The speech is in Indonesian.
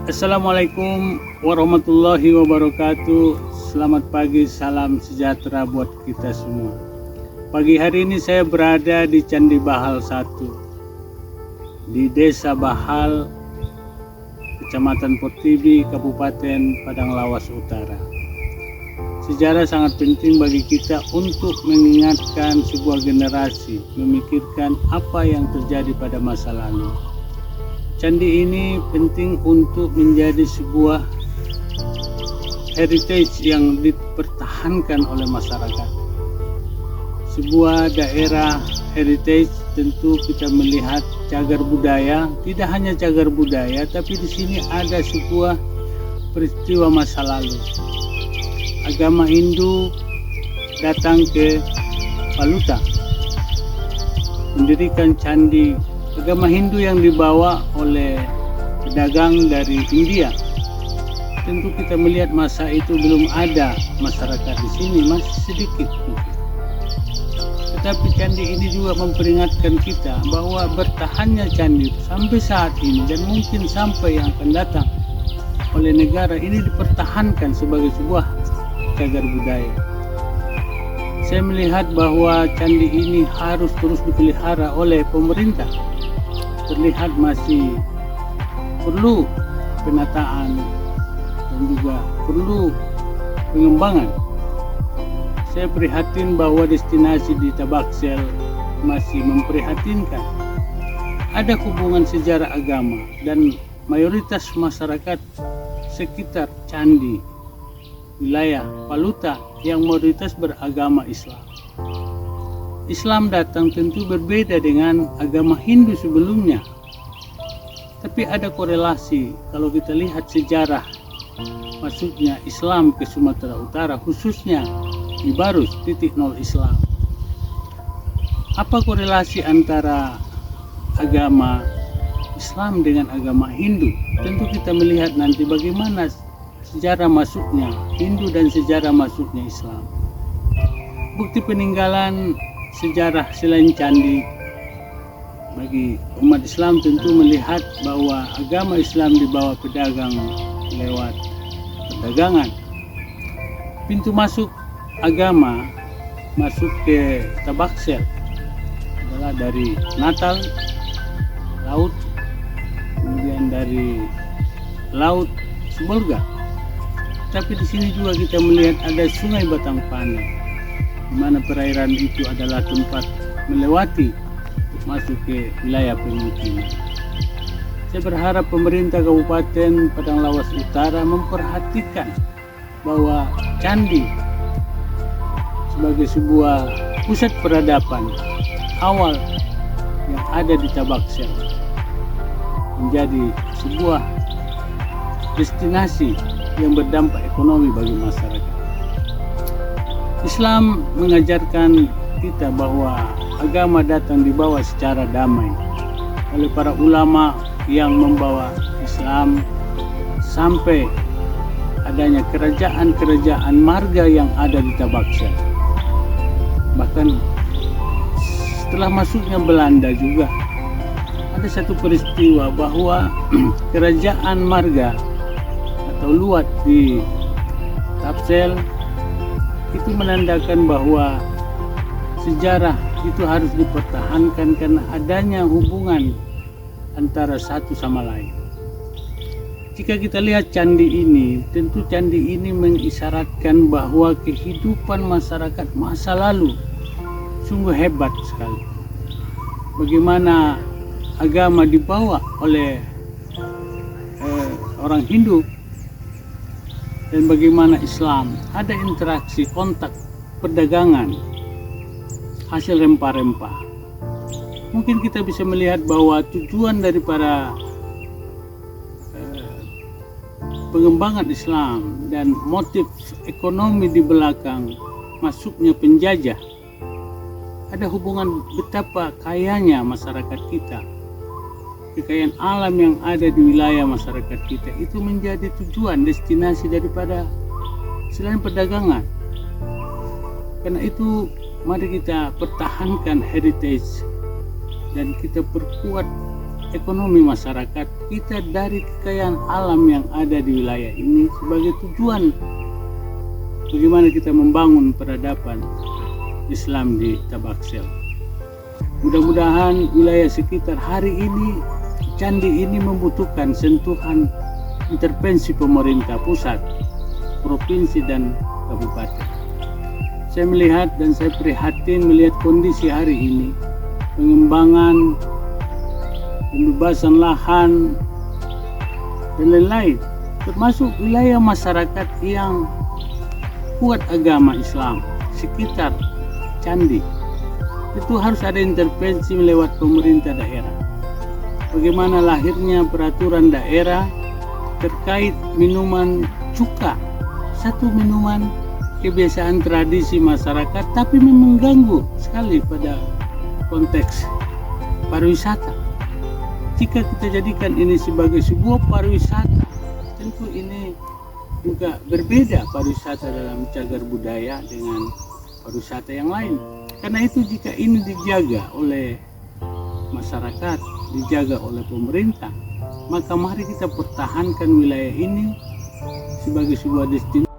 Assalamualaikum warahmatullahi wabarakatuh. Selamat pagi, salam sejahtera buat kita semua. Pagi hari ini saya berada di Candi Bahal 1 di Desa Bahal, Kecamatan Portibi, Kabupaten Padang Lawas Utara. Sejarah sangat penting bagi kita untuk mengingatkan sebuah generasi memikirkan apa yang terjadi pada masa lalu. Candi ini penting untuk menjadi sebuah heritage yang dipertahankan oleh masyarakat. Sebuah daerah heritage tentu kita melihat cagar budaya, tidak hanya cagar budaya, tapi di sini ada sebuah peristiwa masa lalu. Agama Hindu datang ke Paluta, mendirikan candi. Agama Hindu yang dibawa oleh pedagang dari India. Tentu kita melihat masa itu belum ada masyarakat di sini, masih sedikit mungkin. Tetapi candi ini juga memperingatkan kita bahwa bertahannya candi sampai saat ini dan mungkin sampai yang akan datang oleh negara ini dipertahankan sebagai sebuah cagar budaya. Saya melihat bahwa candi ini harus terus dipelihara oleh pemerintah. Terlihat masih perlu penataan dan juga perlu pengembangan. Saya prihatin bahwa destinasi di Tabaksel masih memprihatinkan. Ada hubungan sejarah agama dan mayoritas masyarakat sekitar candi wilayah Paluta yang mayoritas beragama Islam. Islam datang tentu berbeda dengan agama Hindu sebelumnya. Tapi ada korelasi kalau kita lihat sejarah masuknya Islam ke Sumatera Utara, khususnya di Barus, titik nol Islam. Apa korelasi antara agama Islam dengan agama Hindu? Tentu kita melihat nanti bagaimana sejarah masuknya Hindu dan sejarah masuknya Islam. Bukti peninggalan sejarah selain candi bagi umat Islam tentu melihat bahwa agama Islam dibawa pedagang lewat perdagangan. Pintu masuk agama masuk ke Tabaksel adalah dari Natal laut, kemudian dari laut Sibolga. Tapi di sini juga kita melihat ada Sungai Batang Pane, di mana perairan itu adalah tempat melewati untuk masuk ke wilayah pemukiman. Saya berharap pemerintah Kabupaten Padang Lawas Utara memperhatikan bahwa candi sebagai sebuah pusat peradaban awal yang ada di Tabaksel menjadi sebuah destinasi yang berdampak ekonomi bagi masyarakat. Islam mengajarkan kita bahwa agama datang dibawa secara damai oleh para ulama yang membawa Islam sampai adanya kerajaan-kerajaan marga yang ada di Tabaksel. Bahkan setelah masuknya Belanda juga ada satu peristiwa bahwa kerajaan marga atau luat di Tabaksel itu menandakan bahwa sejarah itu harus dipertahankan karena adanya hubungan antara satu sama lain. Jika kita lihat candi ini, tentu candi ini mengisyaratkan bahwa kehidupan masyarakat masa lalu sungguh hebat sekali. Bagaimana agama dibawa oleh orang Hindu dan bagaimana Islam ada interaksi, kontak, perdagangan, hasil rempah-rempah. Mungkin kita bisa melihat bahwa tujuan daripada pengembangan Islam dan motif ekonomi di belakang masuknya penjajah, ada hubungan betapa kayanya masyarakat kita. Kekayaan alam yang ada di wilayah masyarakat kita itu menjadi tujuan destinasi daripada selain perdagangan. Karena itu mari kita pertahankan heritage dan kita perkuat ekonomi masyarakat kita dari kekayaan alam yang ada di wilayah ini sebagai tujuan bagaimana kita membangun peradaban Islam di Tabaksel. Mudah-mudahan wilayah sekitar hari ini, candi ini membutuhkan sentuhan intervensi pemerintah pusat, provinsi dan kabupaten. Saya melihat dan saya prihatin melihat kondisi hari ini, pengembangan, pembebasan lahan, dan lain-lain, termasuk wilayah masyarakat yang kuat agama Islam sekitar candi. Itu harus ada intervensi lewat pemerintah daerah. Bagaimana lahirnya peraturan daerah terkait minuman cuka, satu minuman kebiasaan tradisi masyarakat tapi mengganggu sekali pada konteks pariwisata. Jika kita jadikan ini sebagai sebuah pariwisata, tentu ini juga berbeda pariwisata dalam cagar budaya dengan pariwisata yang lain. Karena itu jika ini dijaga oleh masyarakat, dijaga oleh pemerintah, maka mari kita pertahankan wilayah ini sebagai sebuah destinasi